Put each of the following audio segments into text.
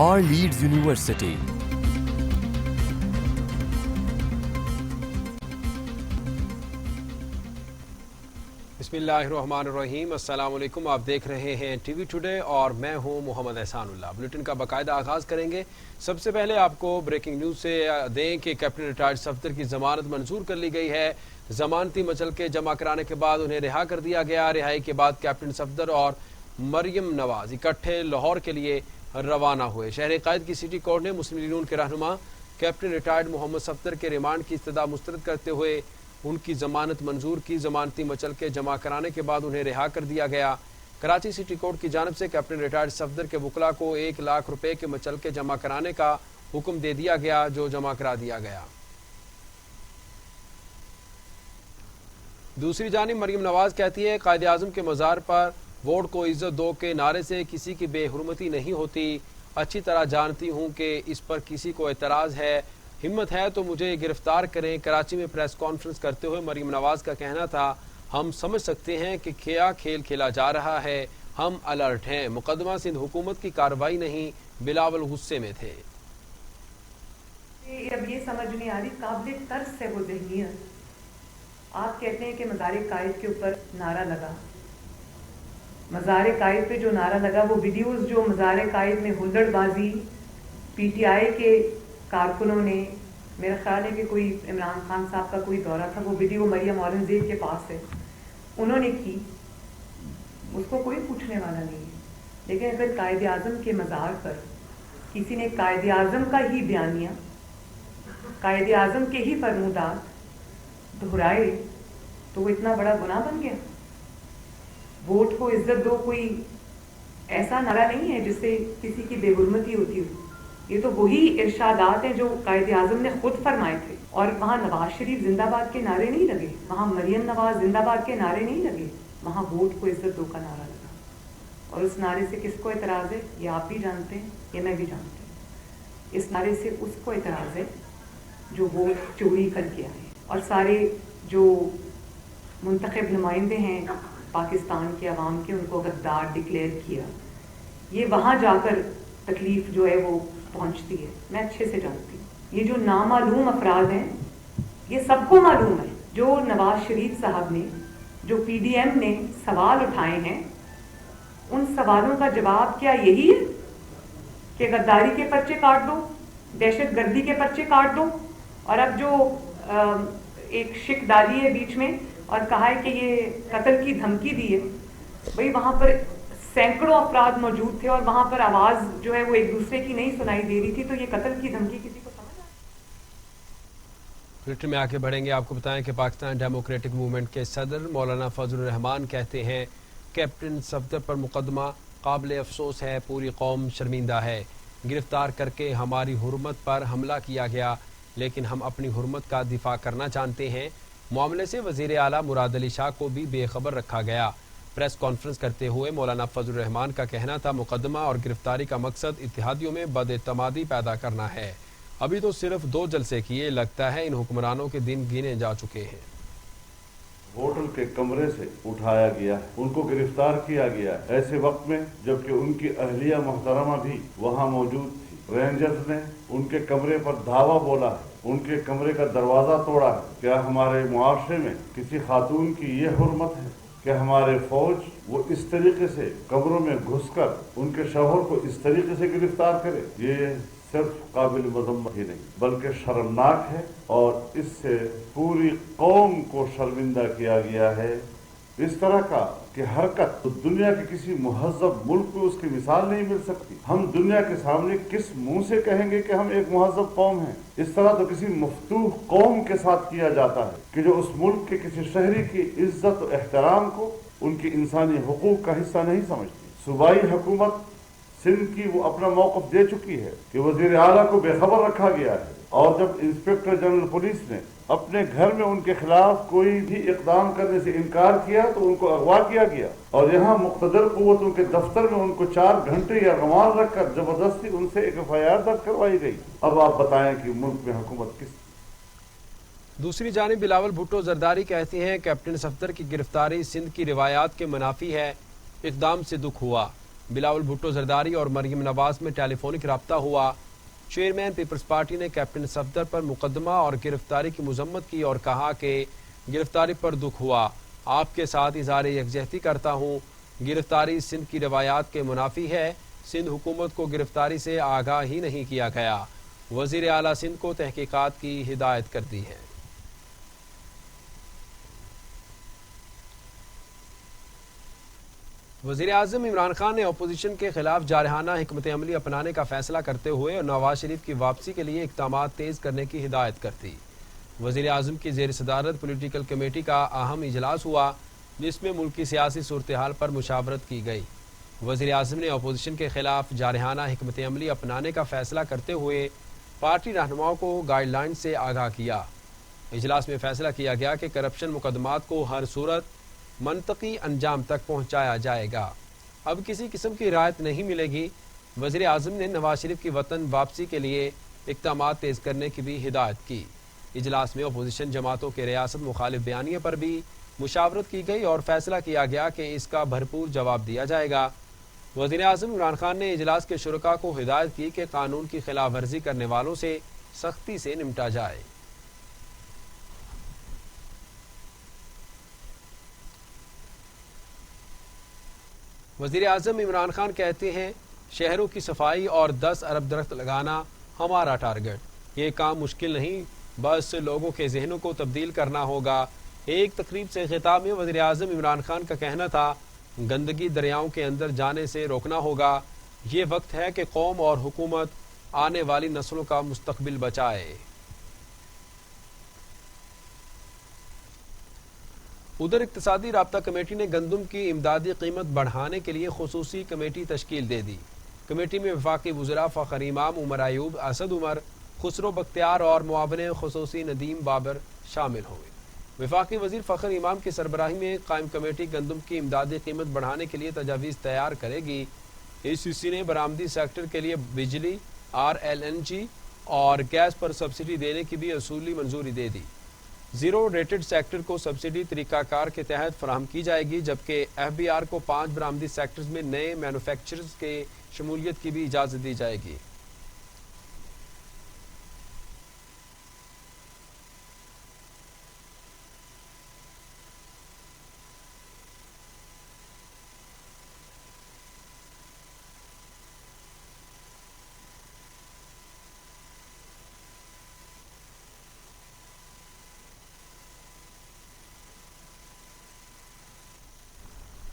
اور leads university بسم اللہ الرحمن الرحیم۔ السلام علیکم، آپ دیکھ رہے ہیں ٹی وی ٹوڈے اور میں ہوں محمد احسان اللہ۔ بلیٹن کا باقاعدہ آغاز کریں گے۔ سب سے پہلے آپ کو بریکنگ نیوز سے دیں کہ کیپٹن ریٹائرڈ صفدر کی ضمانت منظور کر لی گئی ہے۔ ضمانتی مچلقے جمع کرانے کے بعد انہیں رہا کر دیا گیا۔ رہائی کے بعد کیپٹن صفدر اور مریم نواز اکٹھے لاہور کے لیے روانہ ہوئے۔ شہر قائد کی سٹی کورٹ نے مسلم لیگ کے رہنما کیپٹن ریٹائرڈ محمد صفدر کے ریمانڈ کی استدعا مسترد کرتے ہوئے ان کی ضمانت منظور کی۔ ضمانتی مچلقے جمع کرانے کے بعد انہیں رہا کر دیا گیا۔ کراچی سٹی کورٹ کی جانب سے کیپٹن ریٹائرڈ صفدر کے وکلاء کو 1 لاکھ روپے کے مچلقے جمع کرانے کا حکم دے دیا گیا، جو جمع کرا دیا گیا۔ دوسری جانب مریم نواز کہتی ہے قائد اعظم کے مزار پر ووٹ کو عزت دو کے نعرے سے کسی کی بے حرمتی نہیں ہوتی۔ اچھی طرح جانتی ہوں کہ اس پر کسی کو اعتراض ہے، ہمت ہے تو مجھے گرفتار کریں۔ کراچی میں پریس کانفرنس کرتے ہوئے مریم نواز کا کہنا تھا ہم سمجھ سکتے ہیں کہ کیا کھیل کھیلا جا رہا ہے، ہم الرٹ ہیں۔ مقدمہ سندھ حکومت کی کارروائی نہیں، بلاول غصے میں تھے۔ اب یہ سمجھ نہیں آ رہی، قابل ترس ہے وہ ذہنیت۔ آپ کہتے ہیں کہ مزار قائد کے اوپر نعرہ لگا، مزار قائد پہ جو نعرہ لگا وہ ویڈیوز جو مزار قائد میں ہلڑ بازی پی ٹی آئی کے کارکنوں نے، میرا خیال ہے کہ کوئی عمران خان صاحب کا کوئی دورہ تھا، وہ ویڈیو مریم اورنگزیب کے پاس ہے، انہوں نے کی، اس کو کوئی پوچھنے والا نہیں ہے۔ لیکن اگر قائد اعظم کے مزار پر کسی نے قائد اعظم کا ہی بیانیہ، قائد اعظم کے ہی فرمودات دہرائے تو وہ اتنا بڑا گناہ بن گیا۔ ووٹ کو عزت دو کوئی ایسا نعرہ نہیں ہے جس سے کسی کی بے حرمتی ہوتی ہو، یہ تو وہی ارشادات ہیں جو قائد اعظم نے خود فرمائے تھے۔ اور وہاں نواز شریف زندہ باد کے نعرے نہیں لگے، وہاں مریم نواز زندہ باد کے نعرے نہیں لگے، وہاں ووٹ کو عزت دو کا نعرہ لگا۔ اور اس نعرے سے کس کو اعتراض ہے یہ آپ بھی جانتے ہیں، یہ میں بھی جانتی ہوں۔ اس نعرے سے اس کو اعتراض ہے جو ووٹ چوری کر کے آئے، اور سارے جو منتخب نمائندے ہیں پاکستان کے عوام کے، ان کو غدار ڈکلیئر کیا۔ یہ وہاں جا کر تکلیف جو ہے وہ پہنچتی ہے، میں اچھے سے جانتی ہوں۔ یہ جو نامعلوم افراد ہیں یہ سب کو معلوم ہے، جو نواز شریف صاحب نے، جو پی ڈی ایم نے سوال اٹھائے ہیں، ان سوالوں کا جواب کیا یہی ہے کہ غداری کے پرچے کاٹ دو، دہشت گردی کے پرچے کاٹ دو؟ اور اب جو ایک شک ڈالی ہے بیچ میں اور کہا ہے کہ یہ قتل کی دھمکی دی ہے، بھئی وہاں پر سینکڑوں افراد موجود تھے اور وہاں پر آواز جو ہے وہ ایک دوسرے کی نہیں سنائی دے رہی تھی، تو یہ قتل کی دھمکی کسی کو سمجھ آ رہی؟ بلیٹن میں آگے بڑھیں گے۔ آپ کو بتائیں کہ پاکستان ڈیموکریٹک موومنٹ کے صدر مولانا فضل الرحمان کہتے ہیں کیپٹن صفدر پر مقدمہ قابل افسوس ہے، پوری قوم شرمندہ ہے۔ گرفتار کر کے ہماری حرمت پر حملہ کیا گیا، لیکن ہم اپنی حرمت کا دفاع کرنا جانتے ہیں۔ معاملے سے وزیر اعلیٰ مراد علی شاہ کو بھی بے خبر رکھا گیا۔ پریس کانفرنس کرتے ہوئے مولانا فضل الرحمان کا کہنا تھا مقدمہ اور گرفتاری کا مقصد اتحادیوں میں بد اعتمادی پیدا کرنا ہے۔ ابھی تو صرف 2 جلسے کیے، لگتا ہے ان حکمرانوں کے دن گنے جا چکے ہیں۔ ہوٹل کے کمرے سے اٹھایا گیا، ان کو گرفتار کیا گیا ایسے وقت میں جبکہ ان کی اہلیہ محترمہ بھی وہاں موجود تھی۔ رینجرز نے ان کے کمرے پر دھاوا بولا ہے، ان کے کمرے کا دروازہ توڑا ہے۔ کیا ہمارے معاشرے میں کسی خاتون کی یہ حرمت ہے کہ ہمارے فوج وہ اس طریقے سے کمروں میں گھس کر ان کے شوہر کو اس طریقے سے گرفتار کرے؟ یہ صرف قابل مذمت ہی نہیں بلکہ شرمناک ہے، اور اس سے پوری قوم کو شرمندہ کیا گیا ہے۔ اس طرح کا کہ حرکت تو دنیا کے کسی مہذب ملک کو اس کی مثال نہیں مل سکتی۔ ہم دنیا کے سامنے کس منہ سے کہیں گے کہ ہم ایک مہذب قوم ہیں؟ اس طرح تو کسی مفتوح قوم کے ساتھ کیا جاتا ہے کہ جو اس ملک کے کسی شہری کی عزت و احترام کو ان کی انسانی حقوق کا حصہ نہیں سمجھتی۔ صوبائی حکومت سندھ کی وہ اپنا موقف دے چکی ہے کہ وزیر اعلیٰ کو بے خبر رکھا گیا ہے، اور جب انسپکٹر جنرل پولیس نے اپنے گھر میں ان کے خلاف کوئی بھی اقدام کرنے سے انکار کیا تو ان کو اغوا کیا گیا، اور یہاں مقتدر قوتوں کے دفتر میں ان کو 4 گھنٹے یا روان رکھ کر زبردستی ان سے ایک FIR درج کروائی گئی۔ اب آپ بتائیں کہ ملک میں حکومت کس؟ دوسری جانب بلاول بھٹو زرداری کہتے ہیں کیپٹن صفدر کی گرفتاری سندھ کی روایات کے منافی ہے، اقدام سے دکھ ہوا۔ بلاول بھٹو زرداری اور مریم نواز میں ٹیلی فونک رابطہ ہوا۔ چیئرمین پیپلز پارٹی نے کیپٹن صفدر پر مقدمہ اور گرفتاری کی مذمت کی اور کہا کہ گرفتاری پر دکھ ہوا، آپ کے ساتھ اظہار یکجہتی کرتا ہوں۔ گرفتاری سندھ کی روایات کے منافی ہے، سندھ حکومت کو گرفتاری سے آگاہ ہی نہیں کیا گیا۔ وزیر اعلیٰ سندھ کو تحقیقات کی ہدایت کر دی ہے۔ وزیر اعظم عمران خان نے اپوزیشن کے خلاف جارحانہ حکمت عملی اپنانے کا فیصلہ کرتے ہوئے نواز شریف کی واپسی کے لیے اقدامات تیز کرنے کی ہدایت کر دی۔ وزیر اعظم کی زیر صدارت پولیٹیکل کمیٹی کا اہم اجلاس ہوا، جس میں ملک کی سیاسی صورتحال پر مشاورت کی گئی۔ وزیر اعظم نے اپوزیشن کے خلاف جارحانہ حکمت عملی اپنانے کا فیصلہ کرتے ہوئے پارٹی رہنماؤں کو گائیڈ لائن سے آگاہ کیا۔ اجلاس میں فیصلہ کیا گیا کہ کرپشن مقدمات کو ہر صورت منطقی انجام تک پہنچایا جائے گا، اب کسی قسم کی رعایت نہیں ملے گی۔ وزیر اعظم نے نواز شریف کی وطن واپسی کے لیے اقدامات تیز کرنے کی بھی ہدایت کی۔ اجلاس میں اپوزیشن جماعتوں کے ریاست مخالف بیانیے پر بھی مشاورت کی گئی اور فیصلہ کیا گیا کہ اس کا بھرپور جواب دیا جائے گا۔ وزیر اعظم عمران خان نے اجلاس کے شرکاء کو ہدایت کی کہ قانون کی خلاف ورزی کرنے والوں سے سختی سے نمٹا جائے۔ وزیر اعظم عمران خان کہتے ہیں، شہروں کی صفائی اور 10 ارب درخت لگانا ہمارا ٹارگٹ۔ یہ کام مشکل نہیں، بس لوگوں کے ذہنوں کو تبدیل کرنا ہوگا۔ ایک تقریب سے خطاب میں وزیر اعظم عمران خان کا کہنا تھا، گندگی دریاؤں کے اندر جانے سے روکنا ہوگا۔ یہ وقت ہے کہ قوم اور حکومت آنے والی نسلوں کا مستقبل بچائے۔ ادھر اقتصادی رابطہ کمیٹی نے گندم کی امدادی قیمت بڑھانے کے لیے خصوصی کمیٹی تشکیل دے دی۔ کمیٹی میں وفاقی وزراء فخر امام، عمر ایوب، اسد عمر، خسرو بختیار اور معاون خصوصی ندیم بابر شامل ہوئے۔ وفاقی وزیر فخر امام کی سربراہی میں قائم کمیٹی گندم کی امدادی قیمت بڑھانے کے لیے تجاویز تیار کرے گی۔ ACC نے برآمدی سیکٹر کے لیے بجلی، RLNG اور گیس پر سبسڈی دینے کی بھی اصولی منظوری دے دی۔ زیرو ریٹڈ سیکٹر کو سبسڈی طریقہ کار کے تحت فراہم کی جائے گی، جبکہ FBR کو 5 برآمدی سیکٹرز میں نئے مینوفیکچررز کے شمولیت کی بھی اجازت دی جائے گی۔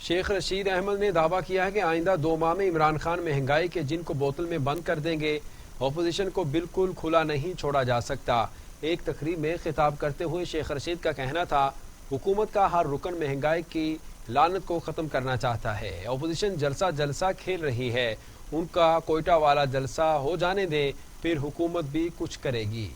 شیخ رشید احمد نے دعویٰ کیا ہے کہ آئندہ 2 ماہ میں عمران خان مہنگائی کے جن کو بوتل میں بند کر دیں گے۔ اپوزیشن کو بالکل کھلا نہیں چھوڑا جا سکتا۔ ایک تقریب میں خطاب کرتے ہوئے شیخ رشید کا کہنا تھا، حکومت کا ہر رکن مہنگائی کی لعنت کو ختم کرنا چاہتا ہے۔ اپوزیشن جلسہ کھیل رہی ہے، ان کا کوئٹہ والا جلسہ ہو جانے دیں، پھر حکومت بھی کچھ کرے گی۔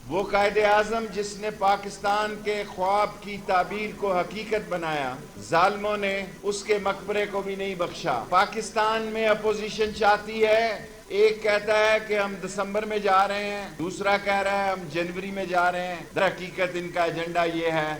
وہ قائد اعظم جس نے پاکستان کے خواب کی تعبیر کو حقیقت بنایا، ظالموں نے اس کے مقبرے کو بھی نہیں بخشا۔ پاکستان میں اپوزیشن چاہتی ہے، ایک کہتا ہے کہ ہم دسمبر میں جا رہے ہیں، دوسرا کہہ رہا ہے ہم جنوری میں جا رہے ہیں۔ در حقیقت ان کا ایجنڈا یہ ہے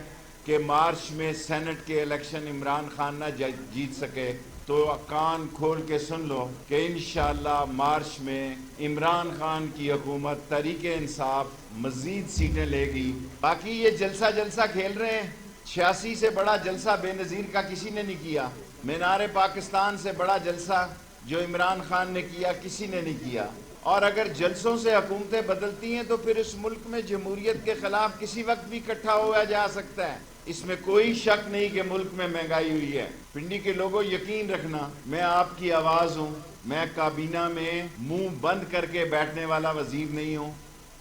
کہ مارچ میں سینٹ کے الیکشن عمران خان نہ جیت سکے، تو کان کھول کے سن لو کہ انشاءاللہ مارچ میں عمران خان کی حکومت تحریک انصاف مزید سیٹیں لے گی۔ باقی یہ جلسہ کھیل رہے ہیں، 86 سے بڑا جلسہ بے نظیر کا کسی نے نہیں کیا۔ مینار پاکستان سے بڑا جلسہ جو عمران خان نے کیا کسی نے نہیں کیا۔ اور اگر جلسوں سے حکومتیں بدلتی ہیں تو پھر اس ملک میں جمہوریت کے خلاف کسی وقت بھی اکٹھا ہوا جا سکتا ہے۔ اس میں کوئی شک نہیں کہ ملک میں مہنگائی ہوئی ہے۔ پنڈی کے لوگوں یقین رکھنا، میں آپ کی آواز ہوں، میں کابینہ میں منہ بند کر کے بیٹھنے والا وزیر نہیں ہوں۔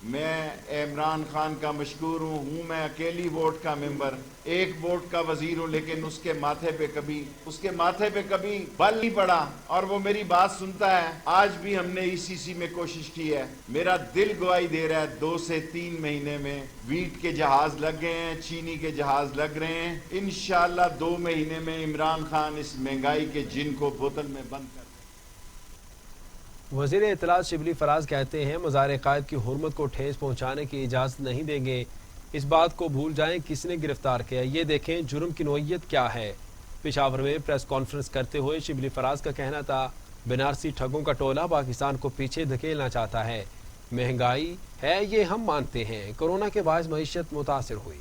میں عمران خان کا مشکور ہوں، میں اکیلی ووٹ کا ممبر، 1 ووٹ کا وزیر ہوں، لیکن اس کے ماتھے پہ کبھی بل نہیں پڑا اور وہ میری بات سنتا ہے۔ آج بھی ہم نے ECC میں کوشش کی ہے، میرا دل گواہی دے رہا ہے 2 سے 3 مہینے میں ویٹ کے جہاز لگ گئے ہیں، چینی کے جہاز لگ رہے ہیں۔ انشاءاللہ 2 مہینے میں عمران خان اس مہنگائی کے جن کو بوتل میں بند کر۔ وزیر اطلاعات شبلی فراز کہتے ہیں، مزار قائد کی حرمت کو ٹھیس پہنچانے کی اجازت نہیں دیں گے۔ اس بات کو بھول جائیں کس نے گرفتار کیا، یہ دیکھیں جرم کی نوعیت کیا ہے۔ پشاور میں پریس کانفرنس کرتے ہوئے شبلی فراز کا کہنا تھا بنارسی ٹھگوں کا ٹولہ پاکستان کو پیچھے دھکیلنا چاہتا ہے. مہنگائی ہے یہ ہم مانتے ہیں, کورونا کے باعث معیشت متاثر ہوئی.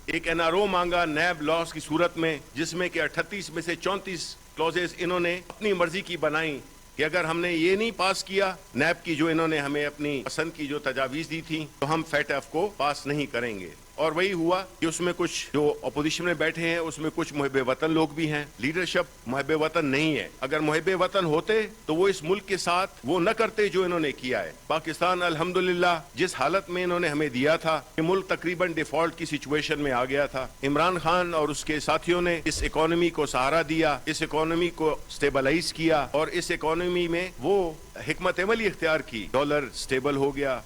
ایک NRO مانگا نیب لاس کی صورت میں, جس میں کہ 38 میں سے 34 کلوزز انہوں نے اپنی مرضی کی بنائی کہ اگر ہم نے یہ نہیں پاس کیا نیب کی جو انہوں نے ہمیں اپنی پسند کی جو تجاویز دی تھی تو ہم فیٹ ایف کو پاس نہیں کریں گے. اور وہی ہوا کہ اس میں کچھ جو اپوزیشن میں بیٹھے ہیں اس میں کچھ محب وطن لوگ بھی ہیں. لیڈرشپ محب وطن نہیں ہے. اگر محب وطن ہوتے تو وہ اس ملک کے ساتھ وہ نہ کرتے جو انہوں نے کیا ہے. پاکستان الحمدللہ جس حالت میں انہوں نے ہمیں دیا تھا کہ ملک تقریباً ڈیفالٹ کی سچویشن میں آ گیا تھا. عمران خان اور اس کے ساتھیوں نے اس اکانومی کو سہارا دیا, اس اکانومی کو سٹیبلائز کیا اور اس اکانومی میں وہ حکمت عملی اختیار کی. ڈالر سٹیبل ہو گیا.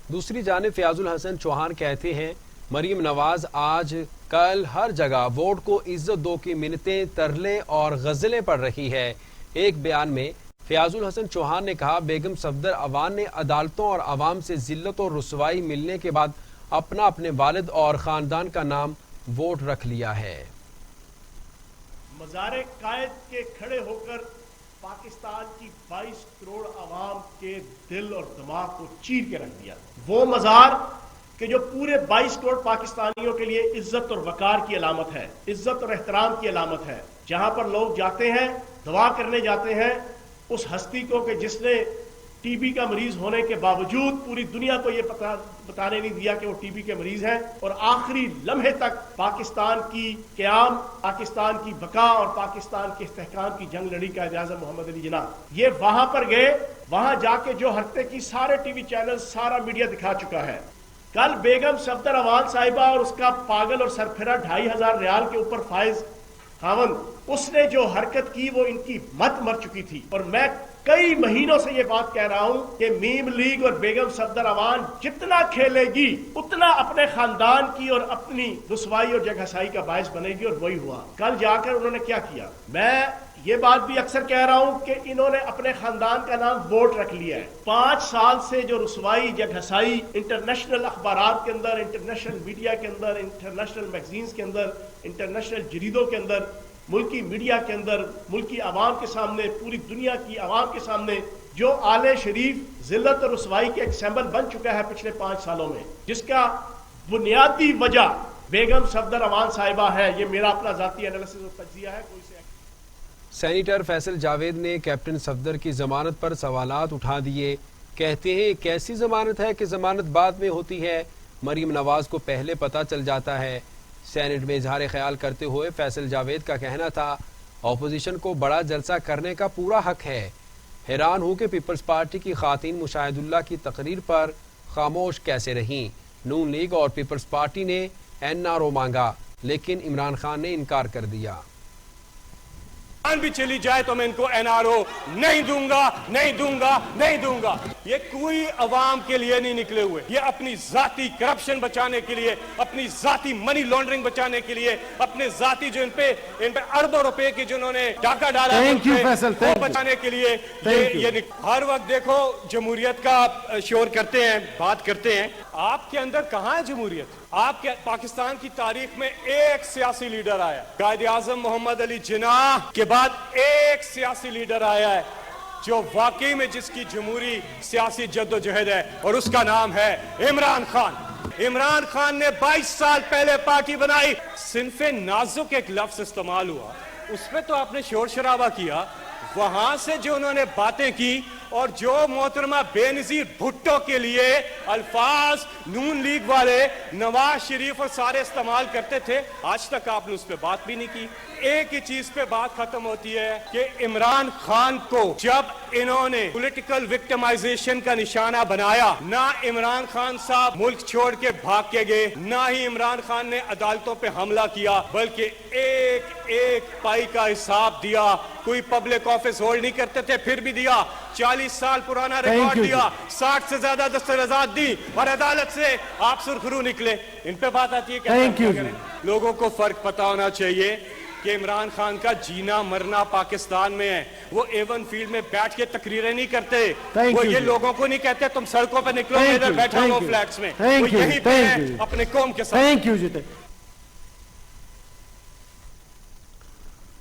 دوسری جانب فیاض الحسن چوہان کہتے ہیں مریم نواز آج کل ہر جگہ ووٹ کو عزت دو کی منتیں, ترلے اور غزلیں پڑھ رہی ہے. ایک بیان میں فیاض الحسن چوہان نے کہا بیگم صفدر اوان نے عدالتوں اور عوام سے ذلت اور رسوائی ملنے کے بعد اپنے والد اور خاندان کا نام ووٹ رکھ لیا ہے. مزار قائد کے کھڑے ہو کر پاکستان کی 22 کروڑ عوام کے دل اور دماغ کو چیر کے رکھ دیا. وہ مزار کہ جو پورے 22 کروڑ پاکستانیوں کے لیے عزت اور وقار کی علامت ہے, عزت اور احترام کی علامت ہے, جہاں پر لوگ جاتے ہیں, دعا کرنے جاتے ہیں اس ہستی کو کہ جس نے ٹی بی کا مریض ہونے کے باوجود پوری دنیا کو یہ بتانے نہیں دیا کہ وہ ٹی بی کے مریض ہیں, اور آخری لمحے تک پاکستان کی قیام, پاکستان کی بقا اور پاکستان کے استحکام کی جنگ لڑی قائد اعظم محمد علی جناح. یہ وہاں پر گئے, وہاں جا کے جو حرکتیں کی سارے ٹی وی چینل, سارا میڈیا دکھا چکا ہے. کل بیگم صفدر اوان صاحبہ اور اس کا پاگل اور سرپھرا 2500 ریال کے اوپر فائز خاوند, اس نے جو حرکت کی وہ ان کی مت مر چکی تھی. اور میں کئی مہینوں سے یہ بات کہہ رہا ہوں کہ میم لیگ اور بیگم صفدر اوان جتنا کھیلے گی اتنا اپنے خاندان کی اور اپنی رسوائی اور جگہسائی کا باعث بنے گی, اور وہی ہوا. کل جا کر انہوں نے کیا کیا, میں یہ بات بھی اکثر کہہ رہا ہوں کہ انہوں نے اپنے خاندان کا نام ووٹ رکھ لیا ہے. 5 سال سے جو رسوائی جگہسائی انٹرنیشنل اخبارات کے اندر, انٹرنیشنل میڈیا کے اندر, انٹرنیشنل میگزینز کے اندر, انٹرنیشنل جریدوں کے اندر, ملکی میڈیا کے اندر, ملکی عوام کے سامنے, پوری دنیا کی عوام کے سامنے جو آل شریف ذلت اور رسوائی کے ایک سمبل بن چکا ہے پچھلے 5 سالوں میں, جس کا بنیادی وجہ بیگم صفدر اوان صاحبہ ہے. یہ میرا اپنا ذاتی انالیسس اور تجزیہ ہے. کوئی سے سینیٹر فیصل جاوید نے کیپٹن صفدر کی ضمانت پر سوالات اٹھا دیے. کہتے ہیں کیسی ضمانت ہے کہ ضمانت بعد میں ہوتی ہے, مریم نواز کو پہلے پتہ چل جاتا ہے. سینٹ میں اظہار خیال کرتے ہوئے فیصل جاوید کا کہنا تھا اپوزیشن کو بڑا جلسہ کرنے کا پورا حق ہے. حیران ہوں کہ پیپلز پارٹی کی خواتین مشاہد اللہ کی تقریر پر خاموش کیسے رہیں. نون لیگ اور پیپلز پارٹی نے NRO مانگا لیکن عمران خان نے انکار کر دیا. بھی چلی جائے تو میں ان کو NRO نہیں دوں گا, نہیں دوں گا, نہیں دوں گا. یہ کوئی عوام کے لیے نہیں نکلے ہوئے, یہ اپنی ذاتی کرپشن بچانے کے لیے, اپنی ذاتی منی لانڈرنگ بچانے کے لیے, اپنے ذاتی جو ان پہ اربوں روپے کی جنہوں نے ڈاکہ ڈالا وہ بچانے کے لیے یہ ہر وقت دیکھو جمہوریت کا شور کرتے ہیں, بات کرتے ہیں. آپ کے اندر کہاں ہے جمہوریت؟ آپ کے پاکستان کی تاریخ میں ایک سیاسی لیڈر آیا, قائد اعظم محمد علی جناح کے بعد ایک سیاسی لیڈر آیا ہے جو واقعی میں جس کی جمہوری سیاسی جد و جہد ہے, اور اس کا نام ہے عمران خان. عمران خان نے 22 سال پہلے پارٹی بنائی. صنف نازک ایک لفظ استعمال ہوا, اس پہ تو آپ نے شور شرابہ کیا. وہاں سے جو انہوں نے باتیں کی اور جو محترمہ بے نظیر بھٹو کے لیے الفاظ نون لیگ والے نواز شریف اور سارے استعمال کرتے تھے, آج تک آپ نے اس پہ بات بھی نہیں کی. ایک ہی چیز پہ بات ختم ہوتی ہے کہ عمران خان کو جب انہوں نے پولیٹیکل وکٹمائزیشن کا نشانہ بنایا, نہ عمران خان صاحب ملک چھوڑ کے بھاگ کے گئے, نہ ہی عمران خان نے عدالتوں پہ حملہ کیا, بلکہ ایک ایک پائی کا حساب دیا. کوئی پبلک آفس ہولڈ نہیں کرتے تھے, پھر بھی دیا. 40 سال پرانا ریکارڈ دیا, 60 سے زیادہ دستاویزات دی, اور عدالت سے آپ سرخرو نکلے. ان پہ بات آتی ہے کہ لوگوں کو فرق پتا ہونا چاہیے کہ عمران خان کا جینا مرنا پاکستان میں ہے. وہ ایون فیلڈ میں بیٹھ کے تقریریں نہیں کرتے, وہ یہ لوگوں کو نہیں کہتے تم سڑکوں پہ نکلو, میں ادھر بیٹھا ہوں فلیٹس میں. وہ یہیں پہ اپنے قوم کے ساتھ.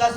10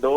2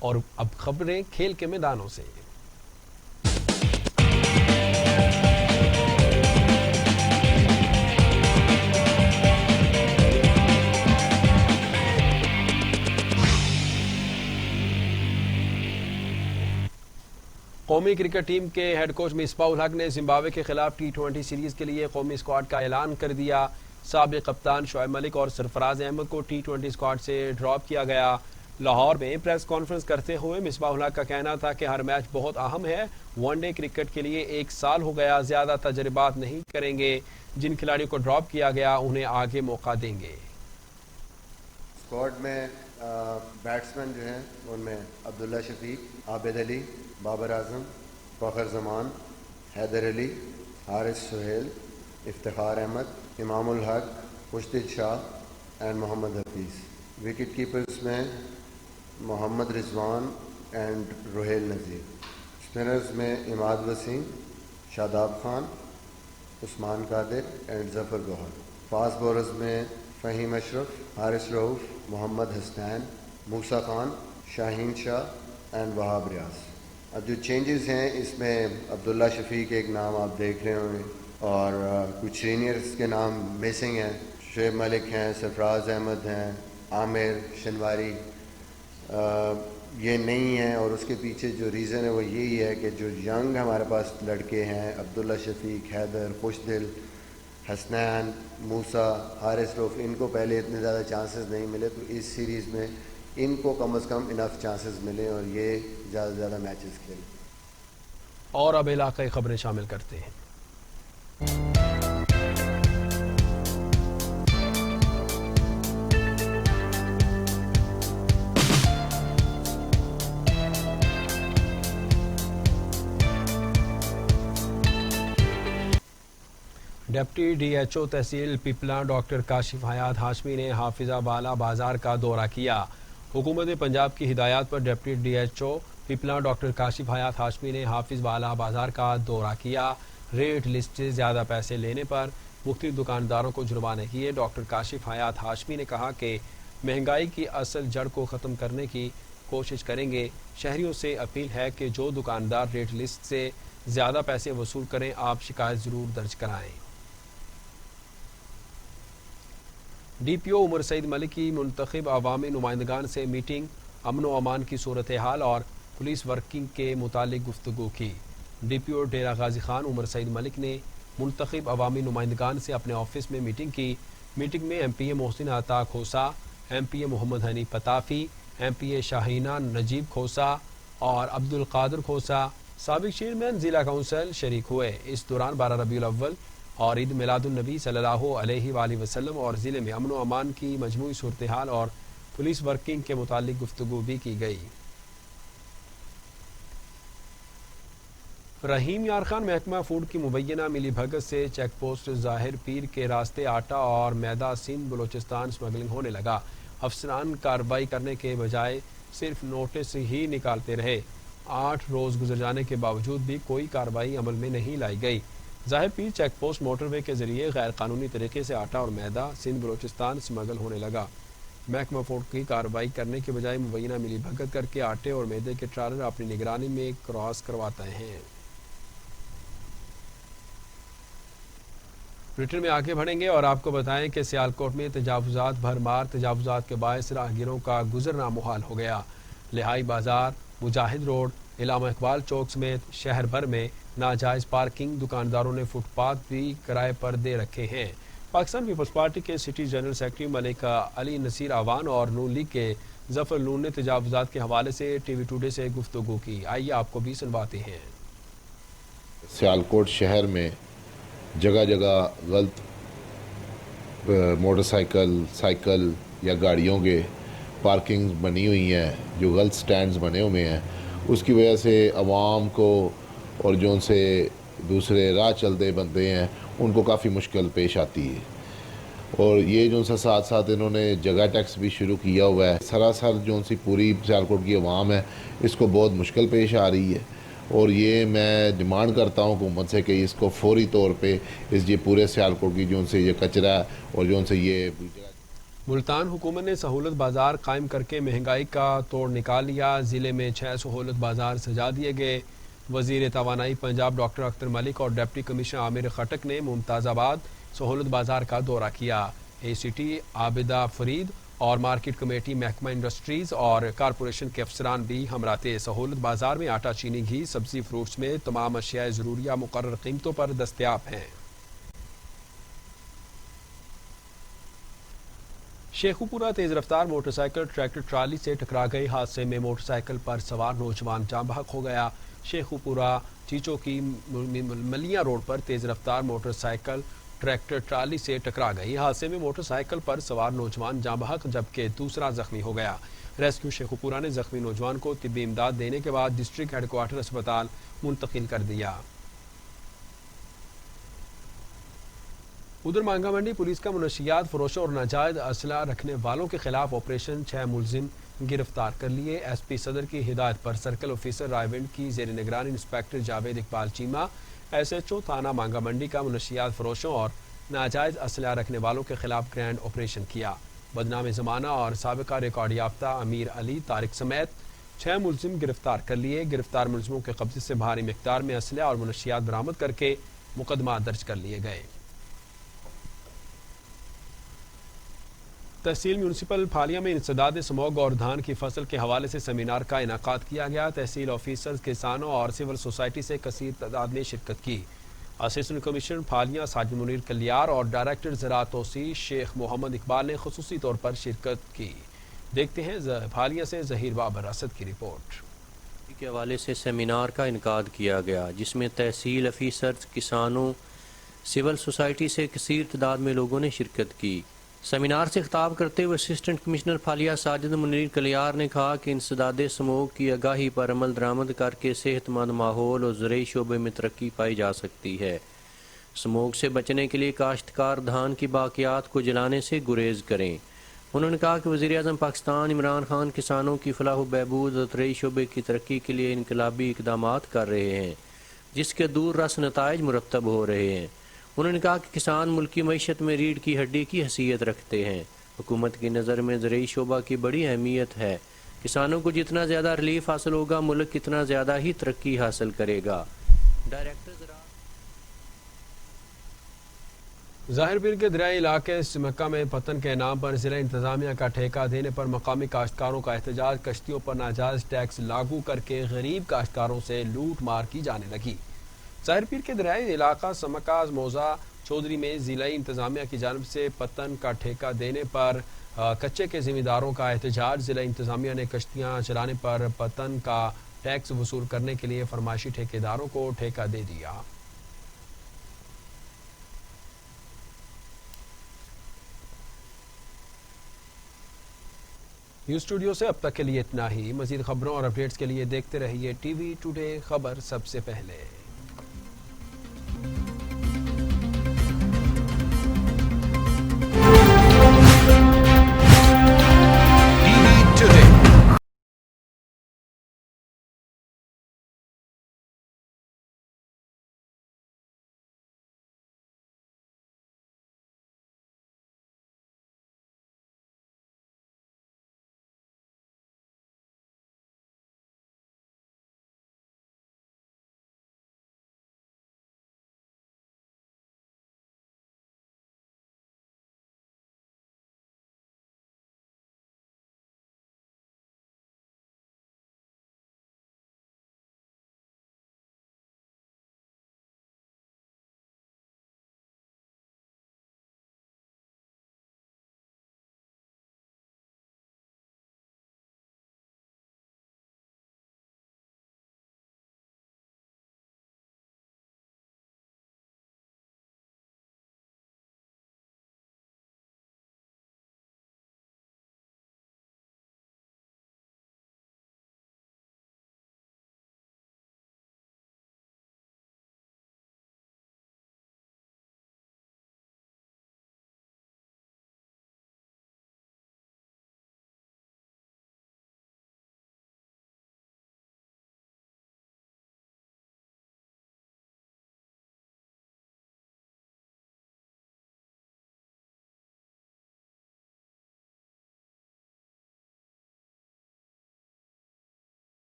اور اب خبریں کھیل کے میدانوں سے۔ قومی کرکٹ ٹیم کے ہیڈ کوچ مصباح الحق نے زمبابوے کے خلاف T20 سیریز کے لیے قومی اسکواڈ کا اعلان کر دیا۔ سابق کپتان شعیب ملک اور سرفراز احمد کو T20 اسکواڈ سے ڈراپ کیا گیا۔ لاہور میں پریس کانفرنس کرتے ہوئے مصباح الحق کا کہنا تھا کہ ہر میچ بہت اہم ہے، ون ڈے کرکٹ کے لیے 1 سال ہو گیا، زیادہ تجربات نہیں کریں گے، جن کھلاڑیوں کو ڈراپ کیا گیا انہیں آگے موقع دیں گے۔ اسکواڈ میں بیٹسمین جو ہیں ان میں عبداللہ شفیق، عابد علی، بابر اعظم، فخر زمان، حیدر علی، حارث سہیل، افتخار احمد، امام الحق، مشتد Shah and Mohammad Hafeez. Wicket keepers میں محمد رضوان اینڈ روہیل نذیر۔ اسپنرز میں Imad Wasim, Shadab Khan, Usman Qadir and Zafar Gohar. Fast bowlers میں فہیم اشرف، حارث رؤوف، محمد حسنین، موسیٰ خان، شاہین شاہ اینڈ وہاب ریاض۔ اب جو چینجز ہیں اس میں عبداللہ شفیق ایک نام آپ دیکھ رہے ہوں گے اور کچھ سینئرز کے نام مسنگ ہیں، شعیب ملک ہیں، سرفراز احمد ہیں، عامر شنواری، یہ نہیں ہیں، اور اس کے پیچھے جو ریزن ہے وہ یہی ہے کہ جو ینگ ہمارے پاس لڑکے ہیں، عبداللہ شفیق، حیدر، خوشدل، حسنین، موسیٰ، حارث رؤوف، ان کو پہلے اتنے زیادہ چانسز نہیں ملے، تو اس سیریز میں ان کو کم از کم انف چانسز ملیں اور یہ زیادہ سے زیادہ میچز کھیلیں۔ اور اب علاقائی خبریں شامل کرتے ہیں۔ ڈپٹی ڈی ایچ او تحصیل پیپلا ڈاکٹر کاشف حیات ہاشمی نے حافظہ بالا بازار کا دورہ کیا۔ حکومت پنجاب کی ہدایات پر ڈپٹی ڈی ایچ او پیپلا ڈاکٹر کاشف حیات ہاشمی نے حافظ بالا بازار کا دورہ کیا۔ ریٹ لسٹ سے زیادہ پیسے لینے پر مختلف دکانداروں کو جرمانے کیے۔ ڈاکٹر کاشف حیات ہاشمی نے کہا کہ مہنگائی کی اصل جڑ کو ختم کرنے کی کوشش کریں گے۔ شہریوں سے اپیل ہے کہ جو دکاندار ریٹ لسٹ سے زیادہ پیسے وصول کریں آپ شکایت ضرور درج کرائیں۔ ڈی پی او عمر سعید ملک کی منتخب عوامی نمائندگان سے میٹنگ، امن و امان کی صورتحال اور پولیس ورکنگ کے متعلق گفتگو کی۔ ڈی پی او ڈیرہ غازی خان عمر سعید ملک نے منتخب عوامی نمائندگان سے اپنے آفس میں میٹنگ کی۔ میٹنگ میں ایم پی اے محسن عطا کھوسا، ایم پی اے محمد حنیف پتافی، ایم پی اے شاہینہ نجیب کھوسا اور عبد القادر کھوسا، سابق چیئرمین ضلع کونسل شریک ہوئے۔ اس دوران 12 ربیع الاول اور عید میلاد النبی صلی اللہ علیہ وآلہ وسلم اور ضلع میں امن و امان کی مجموعی صورتحال اور پولیس ورکنگ کے متعلق گفتگو بھی کی گئی۔ رحیم یار خان محکمہ فوڈ کی مبینہ ملی بھگت سے چیک پوسٹ ظاہر پیر کے راستے آٹا اور میدا سندھ بلوچستان سمگلنگ ہونے لگا۔ افسران کارروائی کرنے کے بجائے صرف نوٹس ہی نکالتے رہے۔ 8 روز گزر جانے کے باوجود بھی کوئی کارروائی عمل میں نہیں لائی گئی۔ ظاہر پیر چیک پوسٹ موٹر وے کے ذریعے غیر قانونی طریقے سے آٹا اور میدا سندھ بلوچستان سمگل ہونے لگا۔ محکمہ فوڈ کی کارروائی کرنے کے بجائے مبینہ ملی بھگت کر کے آٹے اور میدے کے ٹرالر اپنی نگرانی میں کراس کرواتے ہیں۔ بریٹن میں آگے بڑھیں گے اور آپ کو بتائیں کہ سیالکوٹ میں تجاوزات بھرمار تجاوزات کے باعث راہگیروں کا گزرنا محال ہو گیا۔ لہائی بازار، مجاہد روڈ، علامہ اقبال چوک سمیت شہر بھر میں ناجائز پارکنگ، دکانداروں نے فٹ پاتھ بھی کرائے پر دے رکھے ہیں۔ پاکستان پیپلز پارٹی کے سٹی جنرل سیکرٹری ملک علی نصیر اعوان اور نون لیگ کے ظفر نون نے تجاوزات کے حوالے سے ٹی وی ٹوڈے سے گفتگو کی۔ آئیے آپ کو بھی سنواتے ہیں۔ سیالکوٹ شہر میں جگہ جگہ غلط موٹر سائیکل یا گاڑیوں کے پارکنگ بنی ہوئی ہیں، جو غلط سٹینڈز بنے ہوئے ہیں، اس کی وجہ سے عوام کو اور جو ان سے دوسرے راہ چلتے بندے ہیں ان کو کافی مشکل پیش آتی ہے۔ اور یہ جو ان سے ساتھ ساتھ انہوں نے جگہ ٹیکس بھی شروع کیا ہوا ہے۔ سراسر جو ان سی پوری سیالکوٹ کی عوام ہے اس کو بہت مشکل پیش آ رہی ہے، اور یہ میں ڈیمانڈ کرتا ہوں حکومت سے کہ اس کو فوری طور پہ یہ پورے سیالکوٹ کی جو ان سے یہ کچرا اور جو ان سے یہ ملتان حکومت نے سہولت بازار قائم کر کے مہنگائی کا توڑ نکال لیا. ضلع میں 6 سہولت بازار سجا دیے گئے. وزیر توانائی پنجاب ڈاکٹر اختر ملک اور ڈپٹی کمشنر عامر خٹک نے ممتاز آباد سہولت بازار کا دورہ کیا. اے سی ٹی عابدہ فرید اور مارکیٹ کمیٹی محکمہ انڈسٹریز اور کارپوریشن کے افسران بھی ہمراہ تھے. سہولت بازار میں آٹا، چینی، گھی، سبزی، فروٹس میں تمام اشیاء ضروریہ مقرر قیمتوں پر دستیاب ہیں. شیخو پورہ تیز رفتار موٹر سائیکل ٹریکٹر ٹرالی سے ٹکرا گئی. حادثے میں موٹر سائیکل پر سوار نوجوان جاں بحق ہو گیا. شیخو پورہ چیچو کی ملیاں روڈ پر تیز رفتار موٹر سائیکل ٹریکٹر ٹرالی سے ٹکرا گئی. حادثے میں موٹر سائیکل پر سوار نوجوان جاں بحق جبکہ دوسرا زخمی ہو گیا. ریسکیو شیخو پورہ نے زخمی نوجوان کو طبی امداد دینے کے بعد ڈسٹرکٹ ہیڈ کوارٹر اسپتال منتقل کر دیا. ادھر مانگا منڈی پولیس کا منشیات فروشوں اور ناجائز اسلحہ رکھنے والوں کے خلاف آپریشن 6 ملزم گرفتار کر لیے. ایس پی صدر کی ہدایت پر سرکل آفیسر رائے ونڈ کی زیر نگرانی inspector Javed Iqbal Cheema, S H O تھانہ مانگا منڈی کا منشیات فروشوں اور ناجائز اسلحہ رکھنے والوں کے خلاف گرینڈ آپریشن کیا. بدنام زمانہ اور سابقہ ریکارڈ یافتہ امیر علی طارق سمیت 6 ملزم گرفتار کر لیے. گرفتار ملزموں کے قبضے سے بھاری مقدار میں اسلحہ اور منشیات برآمد کر کے مقدمات درج کر لیے گئے. تحصیل میونسپل پھالیہ میں انسداد سموگ اور دھان کی فصل کے حوالے سے سیمینار کا انعقاد کیا گیا. تحصیل آفیسرز، کسانوں اور سول سوسائٹی سے کثیر تعداد نے شرکت کی. اسسٹنٹ کمشنر پھالیہ ساجد منیر کلیار اور ڈائریکٹر زراعت توسیع شیخ محمد اقبال نے خصوصی طور پر شرکت کی. دیکھتے ہیں پھالیہ سے ظہیر بابر اسد کی رپورٹ. کے حوالے سے سیمینار کا انعقاد کیا گیا جس میں تحصیل افیسرز، کسانوں، سول سوسائٹی سے کثیر تعداد میں لوگوں نے شرکت کی. سیمینار سے خطاب کرتے ہوئے اسسٹنٹ کمشنر پھالیہ ساجد منیر کلیار نے کہا کہ انسداد سموگ کی آگاہی پر عمل درآمد کر کے صحت مند ماحول اور زرعی شعبے میں ترقی پائی جا سکتی ہے. سموگ سے بچنے کے لیے کاشتکار دھان کی باقیات کو جلانے سے گریز کریں. انہوں نے کہا کہ وزیر اعظم پاکستان عمران خان کسانوں کی فلاح و بہبود اور زرعی شعبے کی ترقی کے لیے انقلابی اقدامات کر رہے ہیں جس کے دور رس نتائج مرتب ہو رہے ہیں. انہوں نے کہا کہ کسان ملکی معیشت میں ریڑھ کی ہڈی کی حیثیت رکھتے ہیں. حکومت کی نظر میں زرعی شعبہ کی بڑی اہمیت ہے. کسانوں کو جتنا زیادہ ریلیف حاصل ہوگا ملک اتنا زیادہ ہی ترقی حاصل کرے گا. ڈائریکٹر ظاہر پیر کے دریائی علاقے سمکہ میں پتن کے نام پر ضلع انتظامیہ کا ٹھیکہ دینے پر مقامی کاشتکاروں کا احتجاج. کشتیوں پر ناجائز ٹیکس لاگو کر کے غریب کاشتکاروں سے لوٹ مار کی جانے لگی. ظاہر پیر کے دریائی علاقہ سمکہ موضع چودھری میں ضلعی انتظامیہ کی جانب سے پتن کا ٹھیکہ دینے پر کچے کے ذمہ داروں کا احتجاج. ضلع انتظامیہ نے کشتیاں چلانے پر پتن کا ٹیکس وصول کرنے کے لیے فرمائشی ٹھیکیداروں کو ٹھیکہ دے دیا. اسٹوڈیو سے اب تک کے لیے اتنا ہی. مزید خبروں اور اپڈیٹس کے لیے دیکھتے رہیے ٹی وی ٹوڈے خبر سب سے پہلے.